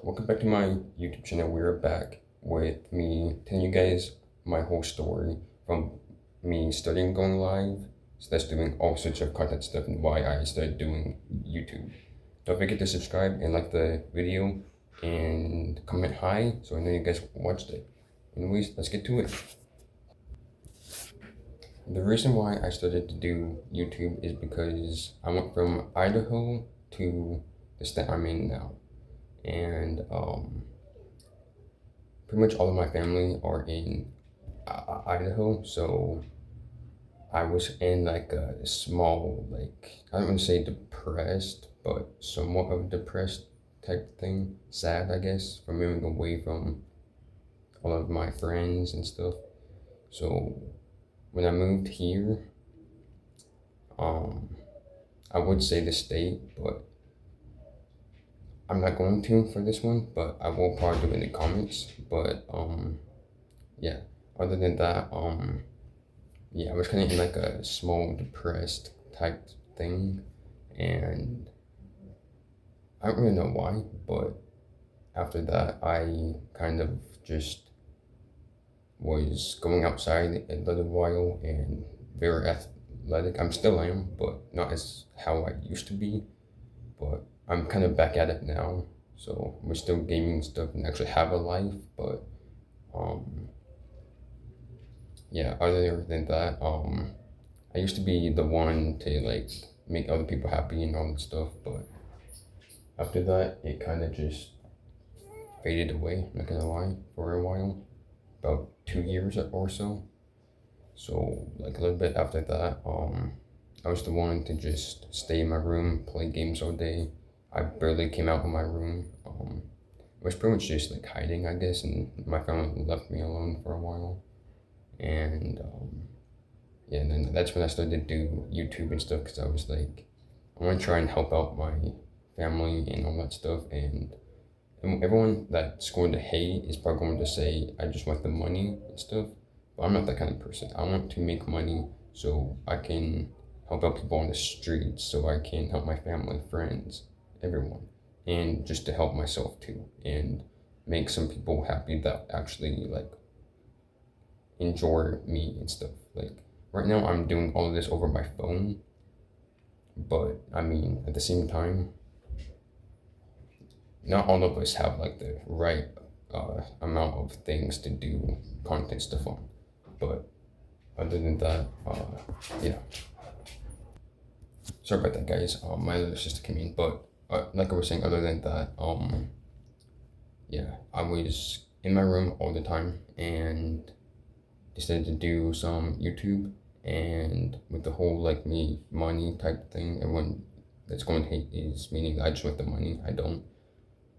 Welcome back to my YouTube channel. We're back with me telling you guys my whole story from me studying going live, so that's doing all sorts of content stuff and why I started doing YouTube. Don't forget to subscribe and like the video and comment hi so I know you guys watched it. Anyways, let's get to it. The reason why I started to do YouTube is because I went from Idaho to the state I'm in now. And pretty much all of my family are in Idaho, so I was in like a small, like, I don't want to say depressed, but somewhat of depressed type thing. Sad, I guess, from moving away from all of my friends and stuff. So when I moved here, I would say the state, but I'm not going to for this one, but I will probably do it in the comments. But yeah, other than that, yeah, I was kind of in like a small depressed type thing, and I don't really know why, but after that, I kind of just was going outside a little while and very athletic. I'm still am, but not as how I used to be. But I'm kind of back at it now, so we're still gaming stuff and actually have a life. But yeah, other than that, I used to be the one to like make other people happy and all that stuff, but after that, it kind of just faded away. I'm not gonna lie, for a while, about 2 years or so. So like a little bit after that, I was the one to just stay in my room, play games all day. I barely came out of my room. I was pretty much just like hiding, I guess, and my family left me alone for a while. And yeah, and then that's when I started to do YouTube and stuff because I was like, I want to try and help out my family and all that stuff. And everyone that's going to hate is probably going to say, I just want the money and stuff. But I'm not that kind of person. I want to make money so I can help out people on the streets, so I can help my family, friends, everyone, and just to help myself too, and make some people happy that actually like enjoy me and stuff. Like right now, I'm doing all of this over my phone, but I mean at the same time, not all of us have like the right amount of things to do content stuff on. But other than that, yeah. Sorry about that, guys. My little sister came in, but like I was saying, other than that, yeah, I was in my room all the time and decided to do some YouTube. And with the whole like me money type thing, everyone that's going to hate is meaning I just want the money. I don't,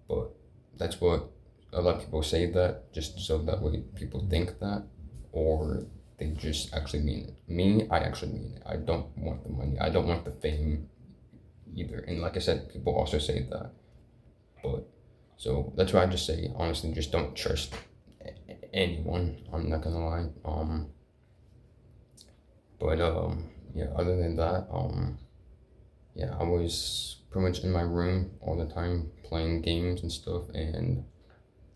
but that's what a lot of people say, that just so that way people think that, or they just actually mean it. Me, I actually mean it. I don't want the money. I don't want the fame either. And like I said, people also say that. But so that's why I just say, honestly, just don't trust anyone. I'm not gonna lie. But yeah, other than that, yeah, I was pretty much in my room all the time playing games and stuff. And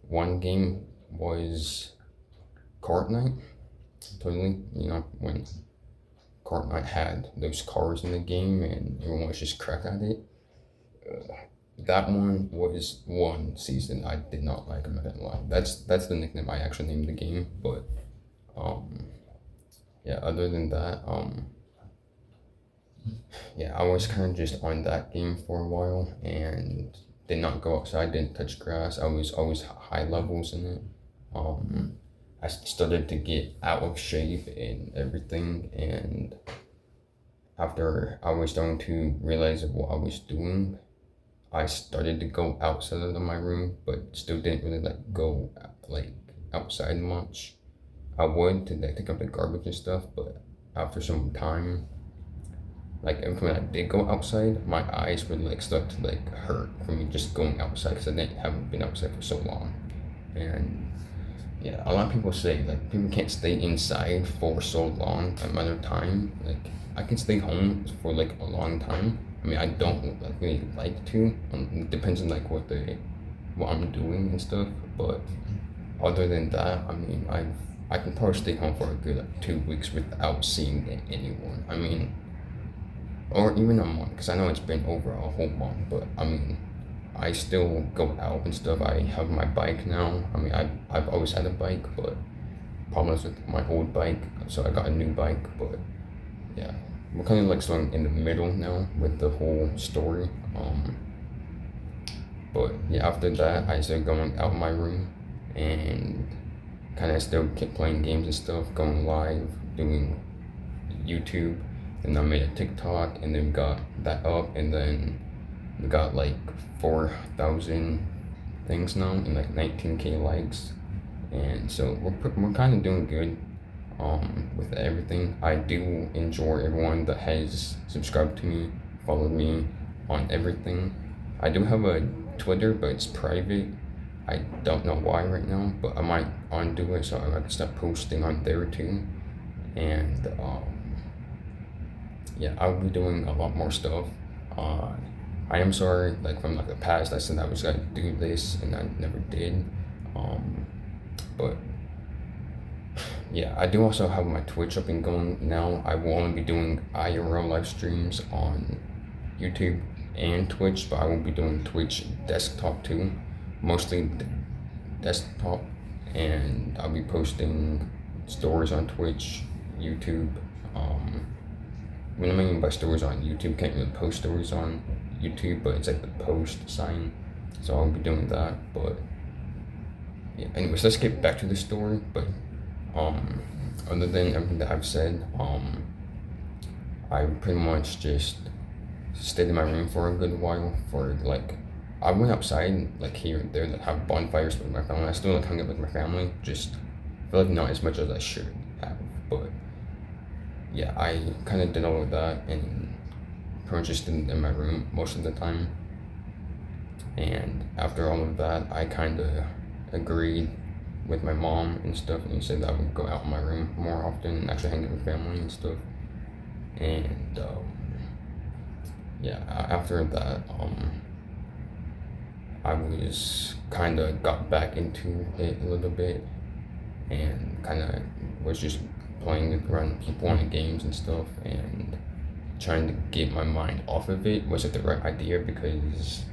one game was Card Night. Totally, you know, when Card Night had those cars in the game and everyone was just crack at it. That one was one season I did not like. I'm not gonna lie. That's the nickname I actually named the game. But yeah. Other than that, yeah, I was kind of just on that game for a while and did not go outside. Didn't touch grass. I was always high levels in it. I started to get out of shape and everything, and after I was starting to realize of what I was doing, I started to go outside of my room, but still didn't really like go like outside much. I would to like take up the garbage and stuff, but after some time, like every time I did go outside, my eyes would like start to like hurt from me just going outside because haven't been outside for so long. And yeah, a lot of people say like people can't stay inside for so long amount of time. Like I can stay home for like a long time. I mean, I don't like really like to. It depends on like what the what I'm doing and stuff. But other than that, I mean, I can probably stay home for a good like, 2 weeks without seeing anyone. I mean, or even a month, because I know it's been over a whole month. But I mean, I still go out and stuff. I have my bike now. I mean, I've always had a bike, but problems with my old bike, so I got a new bike. But yeah, we're kind of like still in the middle now with the whole story. But yeah, after that, I started going out of my room and kind of still kept playing games and stuff, going live, doing YouTube. And I made a TikTok, and then got that up, and then we got like 4,000 things now and like 19K likes. And so we're kind of doing good with everything. I do enjoy everyone that has subscribed to me, followed me on everything. I do have a Twitter, but it's private. I don't know why right now, but I might undo it so I can start posting on there too. And yeah, I'll be doing a lot more stuff. I am sorry, like from like the past, I said I was gonna do this and I never did. But yeah, I do also have my Twitch up and going now. I will only be doing IRL live streams on YouTube and Twitch, but I will be doing Twitch desktop too, mostly desktop, and I'll be posting stories on Twitch, YouTube. What I mean by stories on YouTube, can't really post stories on YouTube, but it's like the post sign, so I'll be doing that. But yeah, anyways, let's get back to the story. But other than everything that I've said, I pretty much just stayed in my room for a good while. For like, I went outside like here and there, that have bonfires with my family. I still like hung out with my family, just feel like not as much as I should have. But yeah, I kind of did all of that and pretty much just in my room most of the time. And after all of that, I kind of agreed with my mom and stuff, and said that I would go out in my room more often and actually hang out with family and stuff. And yeah, after that, I was kind of got back into it a little bit, and kind of was just playing around people on the games and stuff, and trying to get my mind off of it. Was it the right idea? Because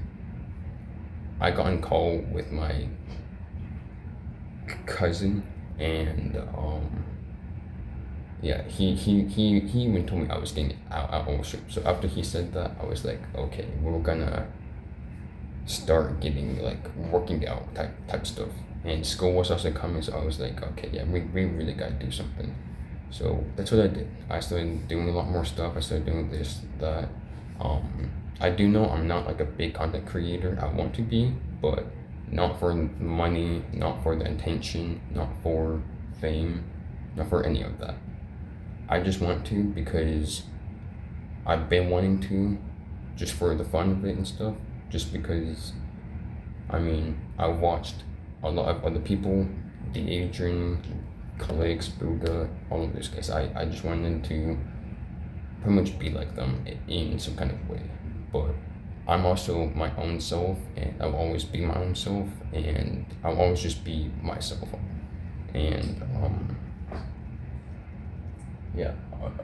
I got in call with my cousin, and yeah, he even told me I was getting out ownership. So after he said that, I was like, okay, we're gonna start getting like working out type stuff. And school was also coming, so I was like, okay, yeah, we really gotta do something. So that's what I did. I started doing a lot more stuff. I started doing this, that. I do know I'm not like a big content creator. I want to be, but not for money, not for the attention, not for fame, not for any of that. I just want to because I've been wanting to, just for the fun of it and stuff. Just because, I mean, I watched a lot of other people, the Adrian, Clicks, Buddha, all of these guys. I just wanted to pretty much be like them in some kind of way. But I'm also my own self, and I'll always be my own self, and I'll always just be myself. And yeah,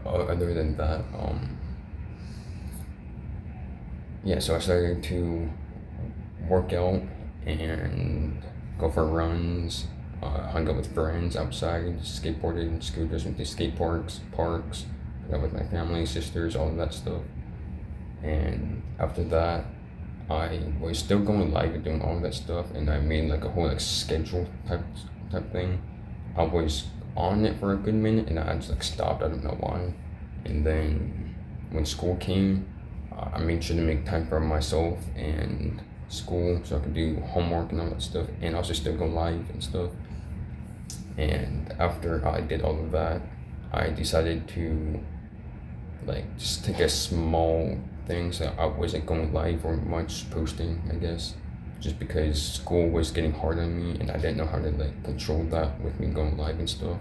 other than that, yeah, so I started to work out and go for runs, hung out with friends outside, skateboarded, scooters, went to skate parks, hung out with my family, sisters, all of that stuff. And after that, I was still going live and doing all of that stuff, and I made like a whole like schedule type thing. I was on it for a good minute, and I just like stopped. I don't know why. And then when school came, I made sure to make time for myself and school, so I could do homework and all that stuff, and also still go live and stuff. And after I did all of that, I decided to like just take a small thing, so I wasn't going live or much posting, I guess, just because school was getting hard on me, and I didn't know how to like control that with me going live and stuff.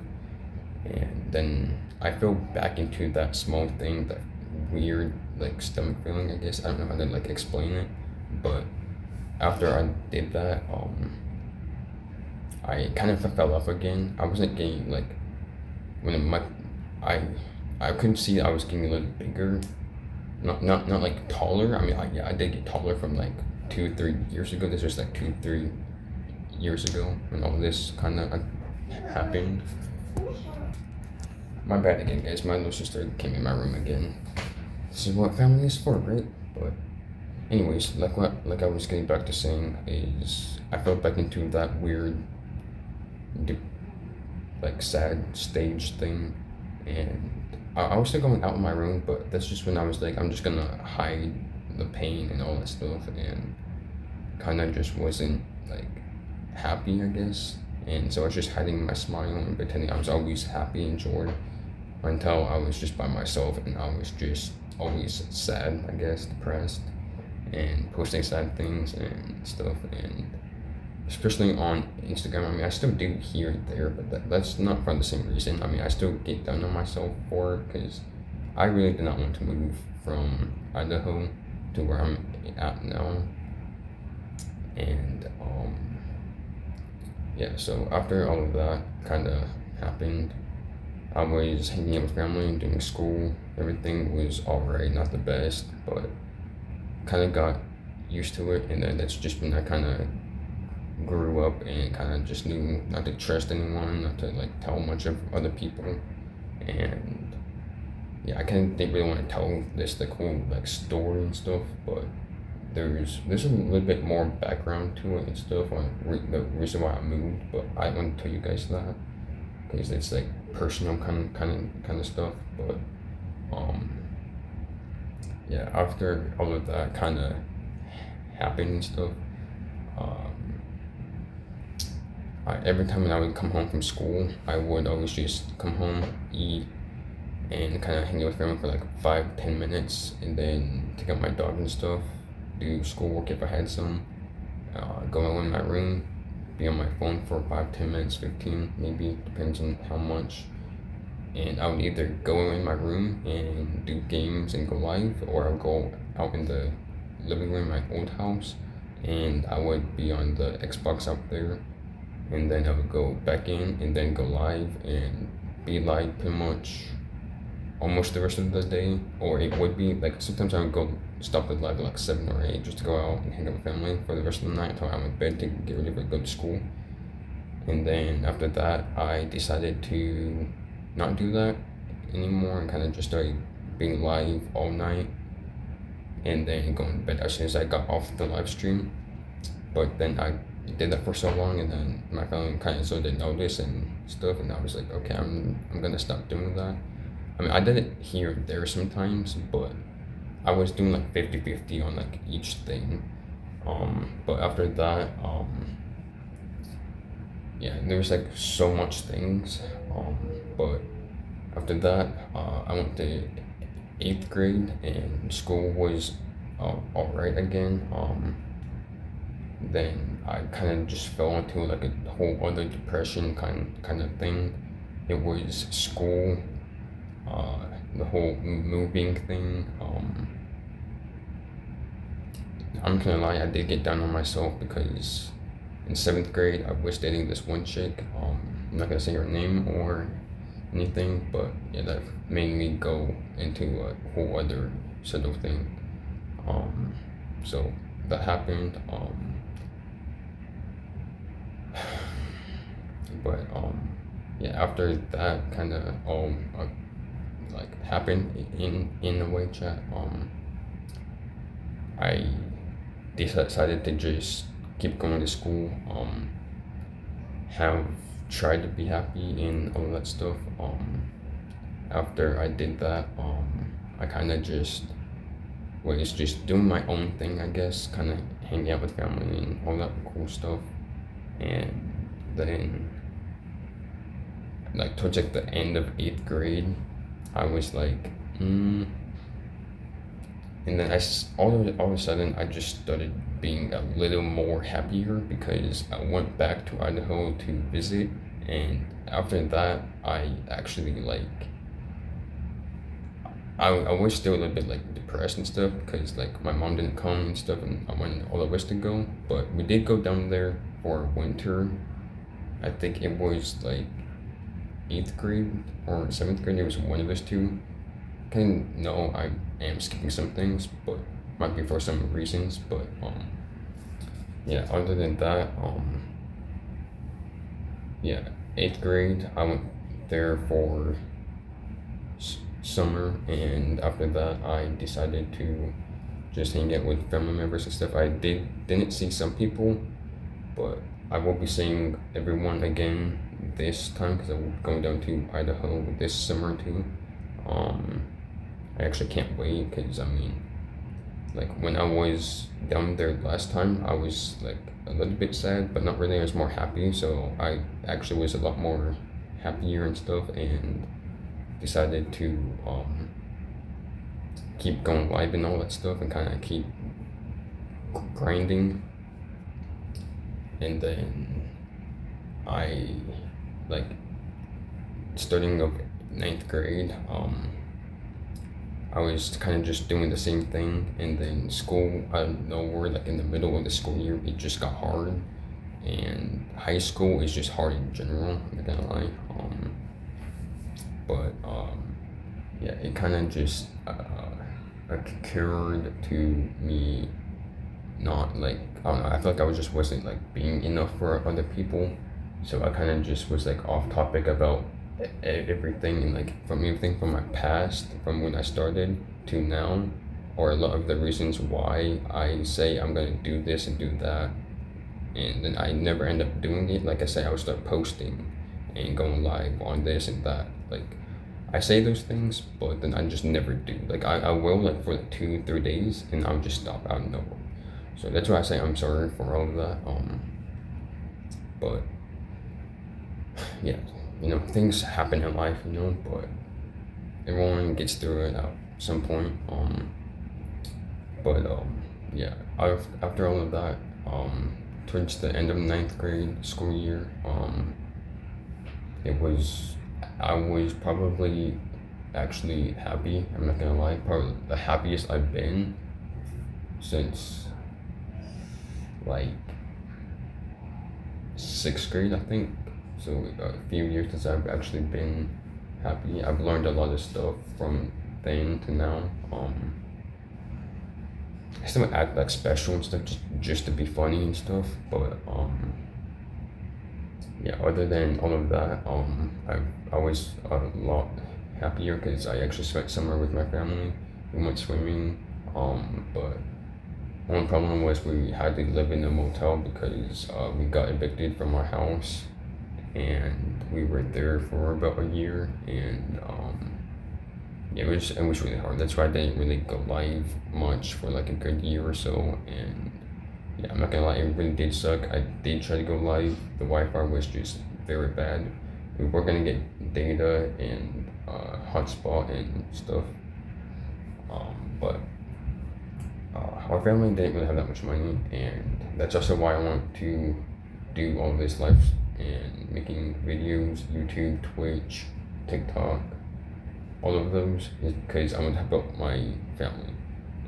And then I fell back into that small thing, that weird like stomach feeling, I guess. I don't know how to like explain it, but after I did that, I kind of fell off again. I wasn't getting like when my I I couldn't see I was getting a little bigger, not like taller. I mean, yeah, I did get taller from like 2 3 years ago. This was like 2 3 years ago when all this kind of happened. My bad again, guys. My little sister came in my room again. This is what family is for, right? But anyways, like I was getting back to saying is I fell back into that weird, like sad stage thing, and I was still going out in my room, but that's just when I was like, I'm just gonna hide the pain and all that stuff, and kind of just wasn't like happy, I guess. And so I was just hiding my smile and pretending I was always happy and joy until I was just by myself and I was just always sad, I guess, depressed, and posting sad things and stuff. And especially on Instagram, I mean, I still do here and there, but that's not for the same reason. I mean, I still get down on myself for it because I really did not want to move from Idaho to where I'm at now. And yeah, so after all of that kind of happened, I was hanging out with family and doing school. Everything was alright, not the best, but kind of got used to it. And then that's just when I kind of grew up and kind of just knew not to trust anyone, not to like tell much of other people. And yeah, I kind of didn't really want to tell this like whole like story and stuff, but there's a little bit more background to it and stuff on the reason why I moved. But I want to tell you guys that because it's like personal kind of stuff. But yeah, after all of that kind of happened and stuff, every time when I would come home from school, I would always just come home, eat, and kind of hang out with family for like 5 10 minutes, and then take out my dog and stuff, do schoolwork if I had some, go in my room, be on my phone for 5 10 minutes, 15 maybe, depends on how much. And I would either go in my room and do games and go live, or I would go out in the living room of my old house and I would be on the Xbox out there, and then I would go back in and then go live and be live pretty much almost the rest of the day. Or it would be like sometimes I would go stop at live at like 7 or 8 just to go out and hang out with family for the rest of the night until I went to bed to get ready to go to school. And then after that, I decided to not do that anymore and kind of just started being live all night and then going to bed as soon as I got off the live stream. But then I did that for so long, and then my family kind of started to notice and stuff, and I was like, okay, I'm gonna stop doing that. I mean, I did it here and there sometimes, but I was doing like 50-50 on like each thing. But after that, yeah, there was like so much things. But after that, I went to 8th grade and school was alright again. Then I kind of just fell into like a whole other depression kind of thing. It was school, the whole moving thing. I'm gonna lie, I did get down on myself because in 7th grade I was dating this one chick. I'm not gonna say her name or anything, but yeah, that made me go into a whole other sort of thing. So that happened. But yeah, after that kind of like happened in a way chat, I decided to just keep going to school, have tried to be happy and all that stuff. After I did that, I kind of just was just doing my own thing, I guess, kind of hanging out with family and all that cool stuff. And then like towards like the end of 8th grade, I was like, and then all of a sudden I just started being a little more happier because I went back to Idaho to visit, and after that I actually like I was still a little bit like depressed and stuff because like my mom didn't come and stuff, and I wanted all of us to go. But we did go down there for winter. I think it was like eighth grade or seventh grade. It was one of us two. Kind of know I am skipping some things, but might be for some reasons. But yeah. Other than that, yeah, eighth grade. I went there for summer, and after that, I decided to just hang out with family members and stuff. I didn't see some people, but I will be seeing everyone again this time because I'm going down to Idaho this summer too. Um, I actually can't wait because I mean, like when I was down there last time, I was like a little bit sad, but not really. I was more happy, so I actually was a lot more happier and stuff, and decided to keep going live and all that stuff, and kind of keep grinding. And then I like starting of ninth grade. I was kind of just doing the same thing, and then school out of nowhere, like in the middle of the school year, it just got hard. And high school is just hard in general. I'm not gonna lie. But yeah, it kind of just occurred to me not like I don't know. I feel like I was just wasn't like being enough for other people, so I kind of just was like off topic about everything, and like from everything from my past, from when I started to now, or a lot of the reasons why I say I'm gonna do this and do that, and then I never end up doing it. Like I say, I would start posting and going live on this and that. Like I say those things, but then I just never do. Like I will like for like 2 3 days, and I'll just stop out of nowhere. So that's why I say I'm sorry for all of that. But yeah, things happen in life, but everyone gets through it at some point. But yeah, after all of that, towards the end of ninth grade school year, I was probably actually happy. I'm not gonna lie, probably the happiest I've been since like sixth grade, I think. So a few years since I've actually been happy. I've learned a lot of stuff from then to now. I still act like special and stuff just to be funny and stuff, but yeah. Other than all of that, I was a lot happier because I actually spent summer with my family. We went swimming, but one problem was we had to live in a motel because we got evicted from our house, and we were there for about a year, and yeah, it was really hard. That's why I didn't really go live much for like a good year or so, and yeah, I'm not gonna lie, it really did suck. I did try to go live. The Wi-Fi was just very bad. We were gonna get data and hotspot and stuff, but our family didn't really have that much money, and that's also why I want to do all this life and making videos, YouTube, Twitch, TikTok, all of those is because I want to help out my family,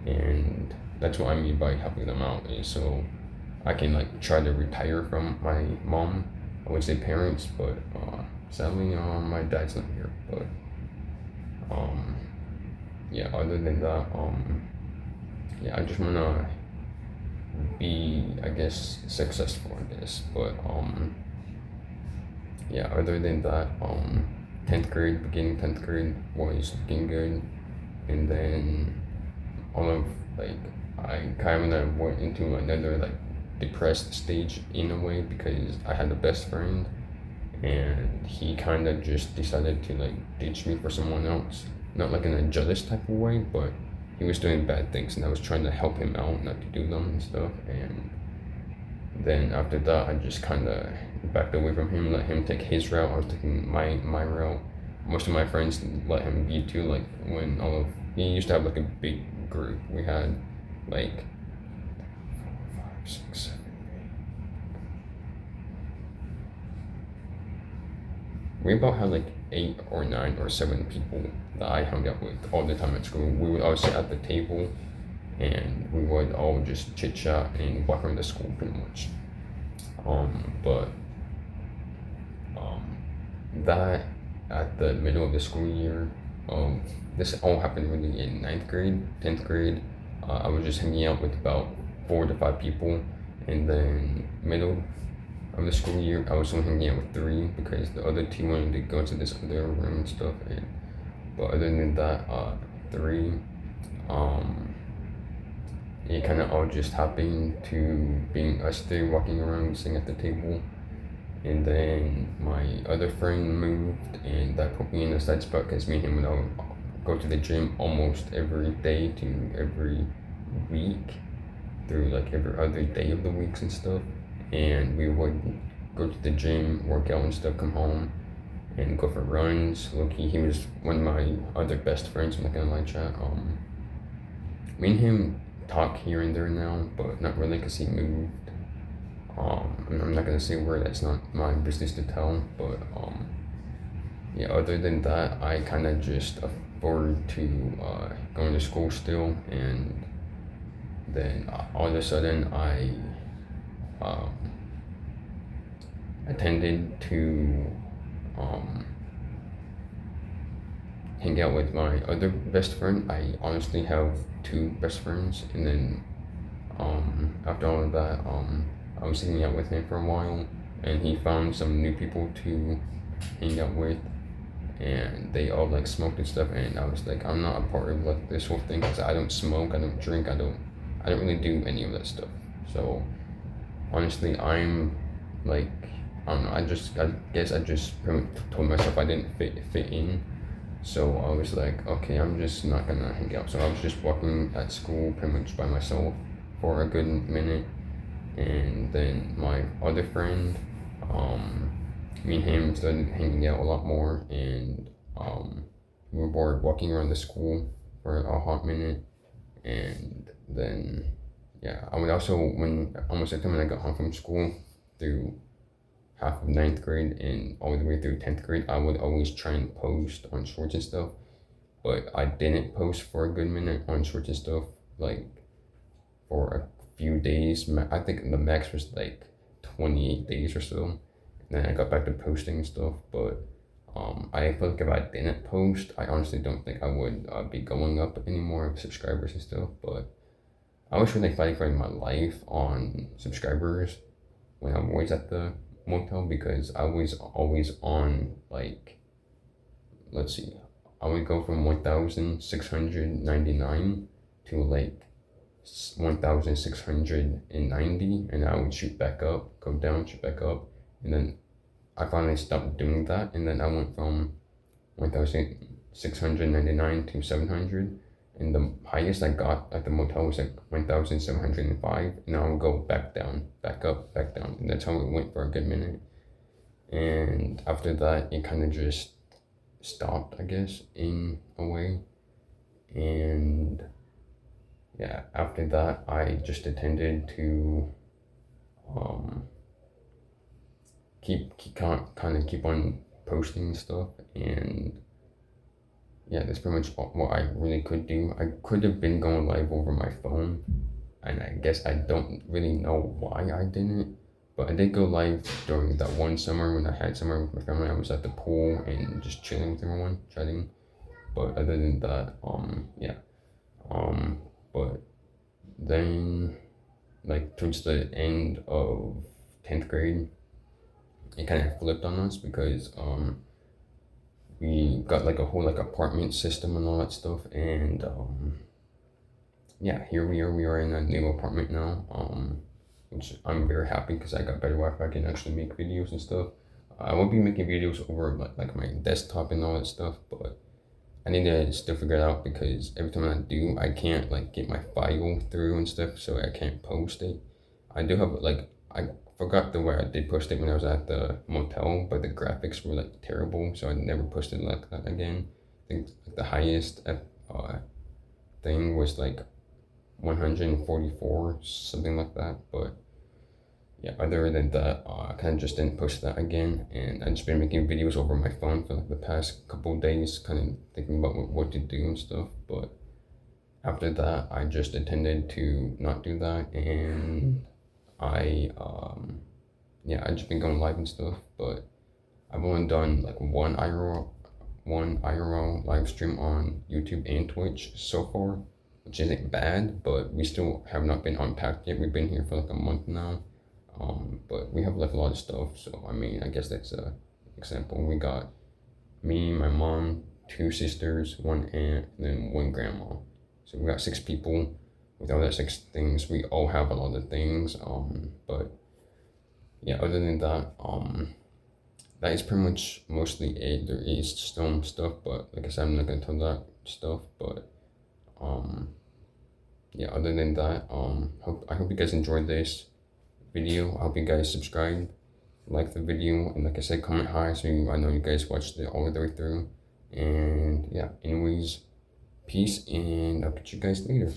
and that's what I mean by helping them out is so I can like try to retire from my mom. I would say parents, but sadly, my dad's not here. But yeah. Other than that, yeah, I just wanna be, I guess, successful in this. But yeah. Other than that, 10th grade was looking good, and then all of like I kind of went into another like depressed stage in a way because I had a best friend, and he kind of just decided to like ditch me for someone else, not like in a jealous type of way, but he was doing bad things, and I was trying to help him out not to do them and stuff. And then after that, I just kind of backed away from him, let him take his route. I was taking my route. Most of my friends let him be too. Like when he used to have like a big group. We had like 4, 5, 6, 7, 8. we about had like 8 or 9 or 7 people that I hung out with all the time at school. We would all sit at the table and we would all just chit chat and walk around the school pretty much. But that at the middle of the school year, this all happened really in ninth grade, 10th grade. I was just hanging out with about 4 to 5 people, and then middle of the school year, I was only hanging out with 3 because the other 2 wanted to go to this other room and stuff. And but other than that, 3, um, it kind of all just happened to being us 3 walking around sitting at the table. And then my other friend moved, and that put me in a side spot because me and him would all go to the gym almost every day to every week, through like every other day of the weeks and stuff. And we would go to the gym, work out and stuff, come home, and go for runs. Loki, he was one of my other best friends. I'm not gonna lie, chat. Me and him talk here and there now, but not really because he moved. I'm not gonna say where, that's not my business to tell, but yeah, other than that, I kind of just afford to going to school still. And then all of a sudden I um, attended to hang out with my other best friend. I honestly have 2 best friends, and then after all of that, I was hanging out with him for a while, and he found some new people to hang out with, and they all like smoked and stuff. And I was like, I'm not a part of like this whole thing because I don't smoke, I don't drink, I don't really do any of that stuff. So honestly, I'm like, I don't know. I guess I just pretty much told myself I didn't fit in. So I was like, okay, I'm just not gonna hang out. So I was just walking at school pretty much by myself for a good minute. And then my other friend, me and him started hanging out a lot more, and we were bored walking around the school for a hot minute. And then yeah, I would also, when almost the time when I got home from school, through half of ninth grade and all the way through 10th grade, I would always try and post on shorts and stuff. But I didn't post for a good minute on shorts and stuff, like for a few days. I think the max was like 28 days or so. And then I got back to posting and stuff. But I feel like if I didn't post, I honestly don't think I would be going up anymore with subscribers and stuff. But I was really fighting for my life on subscribers when I was at the motel, because I was always on, like, let's see, I would go from 1,699 to like 1,690, and I would shoot back up, go down, shoot back up. And then I finally stopped doing that, and then I went from 1,699 to 700, and the highest I got at the motel was like 1,705, and I would go back down, back up, back down, and that's how it went for a good minute. And after that, it kind of just stopped, I guess, in a way. And yeah, after that, I just attended to keep on posting stuff. And yeah, that's pretty much what I really could do. I could have been going live over my phone, and I guess I don't really know why I didn't. But I did go live during that one summer when I had summer with my family. I was at the pool and just chilling with everyone, chatting. But other than that, yeah. But then, like, towards the end of 10th grade, it kind of flipped on us because we got like a whole like apartment system and all that stuff. And yeah, here we are in a new apartment now, which I'm very happy because I got better Wi-Fi. I can actually make videos and stuff. I won't be making videos over like my desktop and all that stuff, but I need to still figure it out because every time I do, I can't like get my file through and stuff, so I can't post it. I do have like, I forgot the way I did post it when I was at the motel, but the graphics were like terrible, so I never posted like that again. I think the highest thing was like 144, something like that. But yeah, other than that, I kind of just didn't post that again, and I just been making videos over my phone for like the past couple of days, kind of thinking about what to do and stuff. But after that, I just intended to not do that, and I yeah, I just been going live and stuff. But I've only done like one IRL live stream on YouTube and Twitch so far, which isn't bad, but we still have not been unpacked yet. We've been here for like a month now. But we have like a lot of stuff, so I mean, I guess that's a example. We got me, my mom, two sisters, one aunt, and then one grandma. So we got 6 people. With all that 6 things, we all have a lot of things. But yeah, other than that, that is pretty much mostly it. There is some stuff, but like I said, I'm not gonna tell that stuff. But yeah, other than that, I hope you guys enjoyed this video. I hope you guys subscribe, like the video, and like I said, comment high so I know you guys watched it all the way through. And yeah, anyways, peace, and I'll catch you guys later.